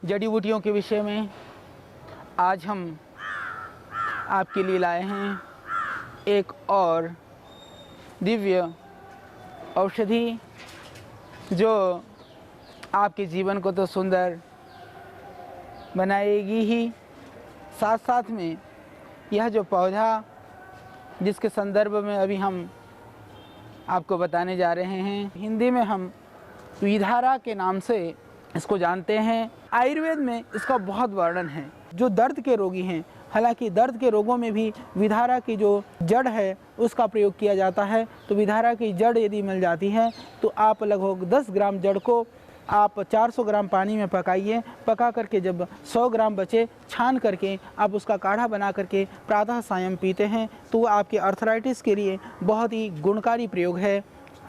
जड़ी बूटियों के विषय में आज हम आपके लिए लाए हैं एक और दिव्य औषधि जो आपके जीवन को तो सुंदर बनाएगी ही, साथ साथ में यह जो पौधा जिसके संदर्भ में अभी हम आपको बताने जा रहे हैं, हिंदी में हम विधारा के नाम से इसको जानते हैं। आयुर्वेद में इसका बहुत वर्णन है। जो दर्द के रोगी हैं, हालांकि दर्द के रोगों में भी विधारा की जो जड़ है उसका प्रयोग किया जाता है। तो विधारा की जड़ यदि मिल जाती है तो आप लगभग 10 ग्राम जड़ को आप 400 ग्राम पानी में पकाइए। पका करके जब 100 ग्राम बचे, छान करके आप उसका काढ़ा बना करके प्रातः सायं पीते हैं तो वो आपके अर्थराइटिस के लिए बहुत ही गुणकारी प्रयोग है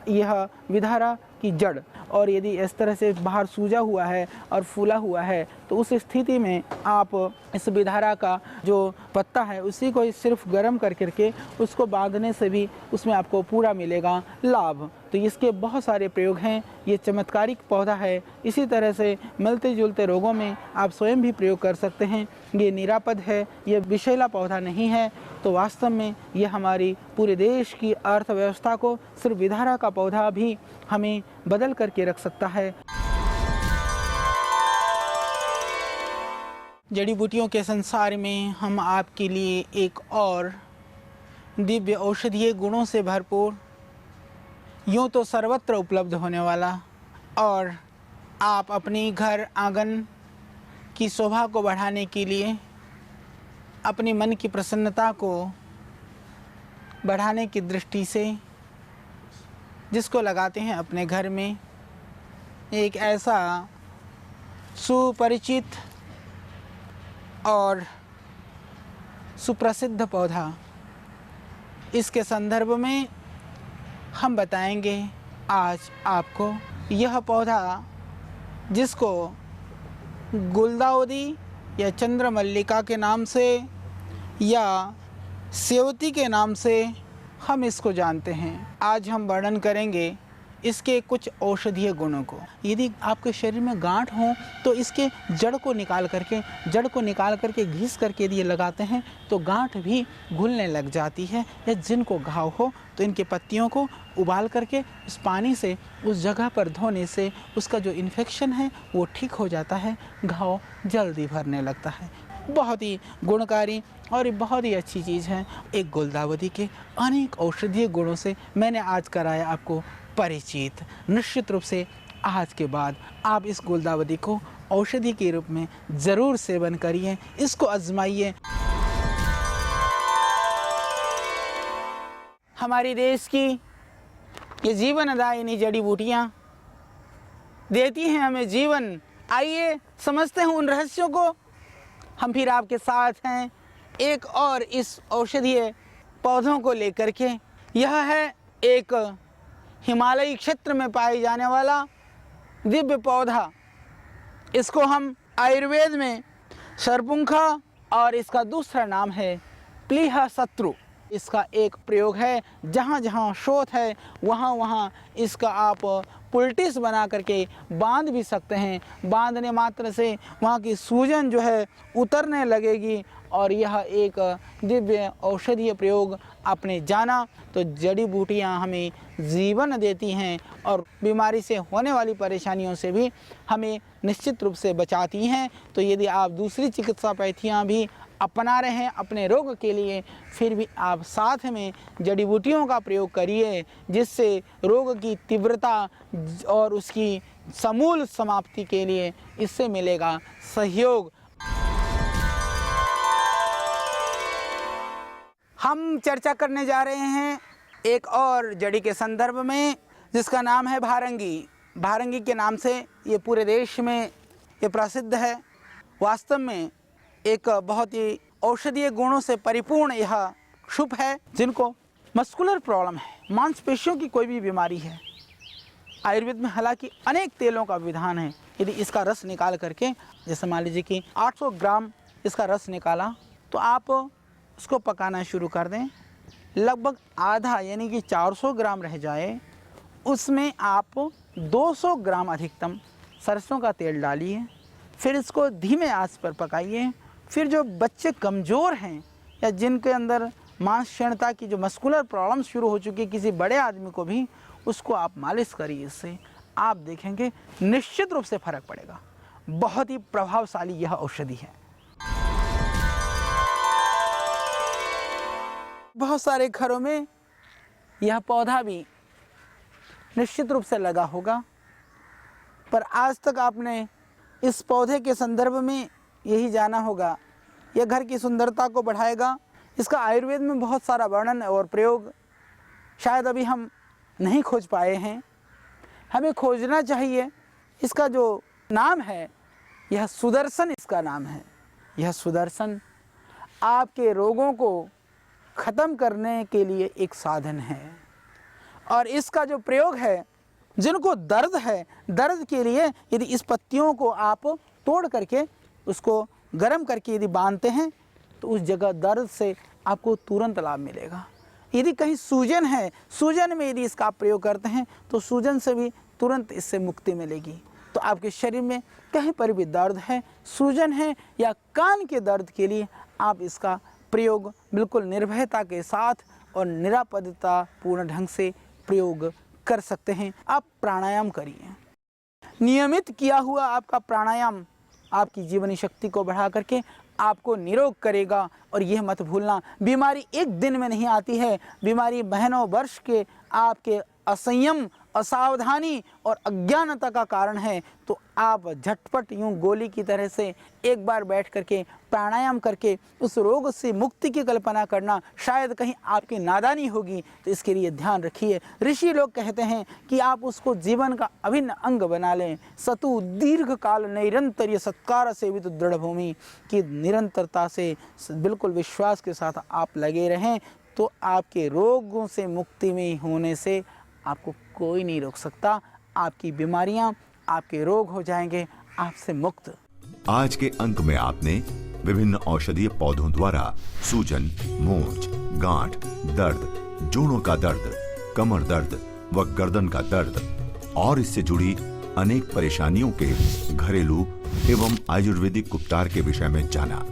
यह विधारा की जड़। और यदि इस तरह से बाहर सूजा हुआ है और फूला हुआ है तो उस स्थिति में आप इस विधारा का जो पत्ता है उसी को सिर्फ गर्म कर करके उसको बांधने से भी उसमें आपको पूरा मिलेगा लाभ। तो इसके बहुत सारे प्रयोग हैं। ये चमत्कारिक पौधा है। इसी तरह से मिलते जुलते रोगों में आप स्वयं भी प्रयोग कर सकते हैं। ये निरापद है, ये विषैला पौधा नहीं है। तो वास्तव में ये हमारी पूरे देश की अर्थव्यवस्था को, सिर्फ विधारा का पौधा भी हमें बदल करके रख सकता है। जड़ी बूटियों के संसार में हम आपके लिए एक और दिव्य औषधीय गुणों से भरपूर, यूँ तो सर्वत्र उपलब्ध होने वाला और आप अपनी घर आंगन की शोभा को बढ़ाने के लिए, अपने मन की प्रसन्नता को बढ़ाने की दृष्टि से जिसको लगाते हैं अपने घर में, एक ऐसा सुपरिचित और सुप्रसिद्ध पौधा, इसके संदर्भ में हम बताएंगे आज आपको। यह पौधा जिसको गुलदाउदी या चंद्रमल्लिका के नाम से या सेवती के नाम से हम इसको जानते हैं। आज हम वर्णन करेंगे इसके कुछ औषधीय गुणों को। यदि आपके शरीर में गांठ हो तो इसके जड़ को निकाल करके घिस करके यदि लगाते हैं तो गांठ भी घुलने लग जाती है। या जिनको घाव हो तो इनके पत्तियों को उबाल करके उस पानी से उस जगह पर धोने से उसका जो इन्फेक्शन है वो ठीक हो जाता है, घाव जल्दी भरने लगता है। बहुत ही गुणकारी और बहुत ही अच्छी चीज़ है। एक गुलदाउदी के अनेक औषधीय गुणों से मैंने आज कराया आपको परिचित। निश्चित रूप से आज के बाद आप इस गुलदाउदी को औषधि के रूप में ज़रूर सेवन करिए, इसको आजमाइए। हमारे देश की ये जीवनदायिनी जड़ी बूटियाँ देती हैं हमें जीवन। आइए समझते हैं उन रहस्यों को। हम फिर आपके साथ हैं एक और इस औषधीय पौधों को लेकर के। यह है एक हिमालयी क्षेत्र में पाए जाने वाला दिव्य पौधा। इसको हम आयुर्वेद में सरपुंखा और इसका दूसरा नाम है प्लीहा शत्रु। इसका एक प्रयोग है, जहाँ जहाँ शोथ है वहाँ वहाँ इसका आप पुलटिस बना करके बांध भी सकते हैं। बांधने मात्र से वहाँ की सूजन जो है उतरने लगेगी। और यह एक दिव्य औषधीय प्रयोग आपने जाना। तो जड़ी बूटियाँ हमें जीवन देती हैं और बीमारी से होने वाली परेशानियों से भी हमें निश्चित रूप से बचाती हैं। तो यदि आप दूसरी चिकित्सा पद्धतियाँ भी अपना रहे हैं अपने रोग के लिए, फिर भी आप साथ में जड़ी बूटियों का प्रयोग करिए, जिससे रोग की तीव्रता और उसकी समूल समाप्ति के लिए इससे मिलेगा सहयोग। हम चर्चा करने जा रहे हैं एक और जड़ी के संदर्भ में जिसका नाम है भारंगी। भारंगी के नाम से ये पूरे देश में ये प्रसिद्ध है। वास्तव में एक बहुत ही औषधीय गुणों से परिपूर्ण यह शुभ है। जिनको मस्कुलर प्रॉब्लम है, मांसपेशियों की कोई भी बीमारी है, आयुर्वेद में हालांकि अनेक तेलों का विधान है। यदि इसका रस निकाल करके, जैसे मान लीजिए कि 800 ग्राम इसका रस निकाला तो आप उसको पकाना शुरू कर दें। लगभग आधा यानी कि 400 ग्राम रह जाए, उसमें आप 200 ग्राम अधिकतम सरसों का तेल डालिए। फिर इसको धीमे आंच पर पकाइए। फिर जो बच्चे कमज़ोर हैं या जिनके अंदर मांस क्षीणता की जो मस्कुलर प्रॉब्लम शुरू हो चुकी है, किसी बड़े आदमी को भी, उसको आप मालिश करिए। इससे आप देखेंगे निश्चित रूप से फर्क पड़ेगा। बहुत ही प्रभावशाली यह औषधि है। बहुत सारे घरों में यह पौधा भी निश्चित रूप से लगा होगा, पर आज तक आपने इस पौधे के संदर्भ में यही जाना होगा, यह घर की सुंदरता को बढ़ाएगा। इसका आयुर्वेद में बहुत सारा वर्णन और प्रयोग शायद अभी हम नहीं खोज पाए हैं, हमें खोजना चाहिए। इसका जो नाम है, यह सुदर्शन इसका नाम है। यह सुदर्शन आपके रोगों को ख़त्म करने के लिए एक साधन है। और इसका जो प्रयोग है, जिनको दर्द है, दर्द के लिए यदि इस पत्तियों को आप तोड़ करके उसको गर्म करके यदि बांधते हैं तो उस जगह दर्द से आपको तुरंत लाभ मिलेगा। यदि कहीं सूजन है, सूजन में यदि इसका प्रयोग करते हैं तो सूजन से भी तुरंत इससे मुक्ति मिलेगी। तो आपके शरीर में कहीं पर भी दर्द है, सूजन है या कान के दर्द के लिए आप इसका प्रयोग बिल्कुल निर्भयता के साथ और निरापदता पूर्ण ढंग से प्रयोग कर सकते हैं। आप प्राणायाम करिए। नियमित किया हुआ आपका प्राणायाम आपकी जीवनी शक्ति को बढ़ा करके आपको निरोग करेगा। और यह मत भूलना, बीमारी एक दिन में नहीं आती है, बीमारी महीनों वर्ष के आपके असंयम, असावधानी और अज्ञानता का कारण है। तो आप झटपट यूं गोली की तरह से एक बार बैठ करके प्राणायाम करके उस रोग से मुक्ति की कल्पना करना, शायद कहीं आपकी नादानी होगी, तो इसके लिए ध्यान रखिए। ऋषि लोग कहते हैं कि आप उसको जीवन का अभिन्न अंग बना लें। सतु दीर्घ काल निरंतर सत्कार सेवित दृढ़ भूमि की निरंतरता से बिल्कुल विश्वास के साथ आप लगे रहें, तो आपके रोगों से मुक्ति में होने से आपको कोई नहीं रोक सकता। आपकी बीमारियां, आपके रोग हो जाएंगे आपसे मुक्त। आज के अंक में आपने विभिन्न औषधीय पौधों द्वारा सूजन, मूंछ, गांठ, दर्द, जोड़ों का दर्द, कमर दर्द व गर्दन का दर्द और इससे जुड़ी अनेक परेशानियों के घरेलू एवं आयुर्वेदिक उपचार के विषय में जाना।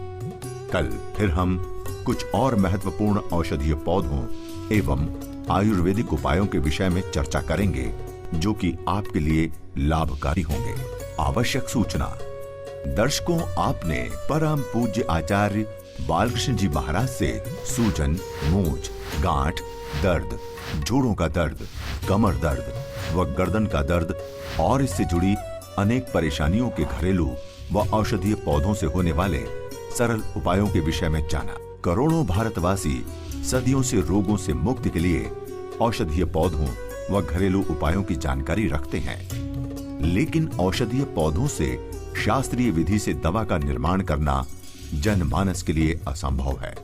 कल फिर हम कुछ और महत्वपूर्ण औषधीय पौधों एवं आयुर्वेदिक उपायों के विषय में चर्चा करेंगे, जो कि आपके लिए लाभकारी होंगे। आवश्यक सूचना, दर्शकों, आपने परम पूज्य आचार्य बालकृष्ण जी महाराज से सूजन, मूंछ, गांठ, दर्द, जोड़ों का दर्द, कमर दर्द व गर्दन का दर्द और इससे जुड़ी अनेक परेशानियों के घरेलू व औषधीय पौधों से होने वाले सरल उपायों के विषय में जाना। करोड़ों भारतवासी सदियों से रोगों से मुक्ति के लिए औषधीय पौधों व घरेलू उपायों की जानकारी रखते हैं, लेकिन औषधीय पौधों से शास्त्रीय विधि से दवा का निर्माण करना जनमानस के लिए असंभव है।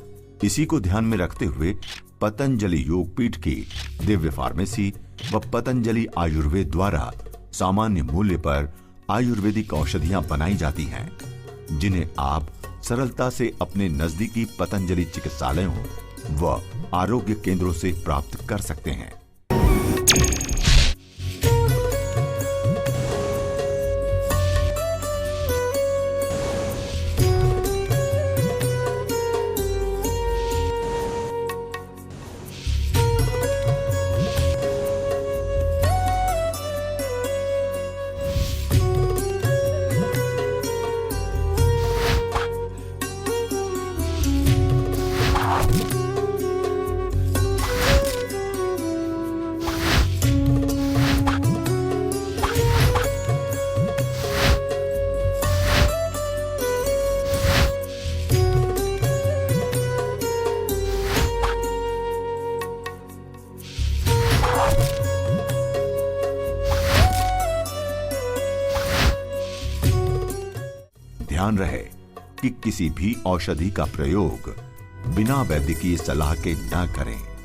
इसी को ध्यान में रखते हुए पतंजलि योगपीठ की दिव्य फार्मेसी व पतंजलि आयुर्वेद द्वारा सामान्य मूल्य पर आयुर्वेदिक औषधियां बनाई जाती हैं, जिन्हें आप सरलता से अपने नजदीकी पतंजलि चिकित्सालयों व आरोग्य केंद्रों से प्राप्त कर सकते हैं। ध्यान रहे कि किसी भी औषधि का प्रयोग बिना वैद्यकीय सलाह के न करें।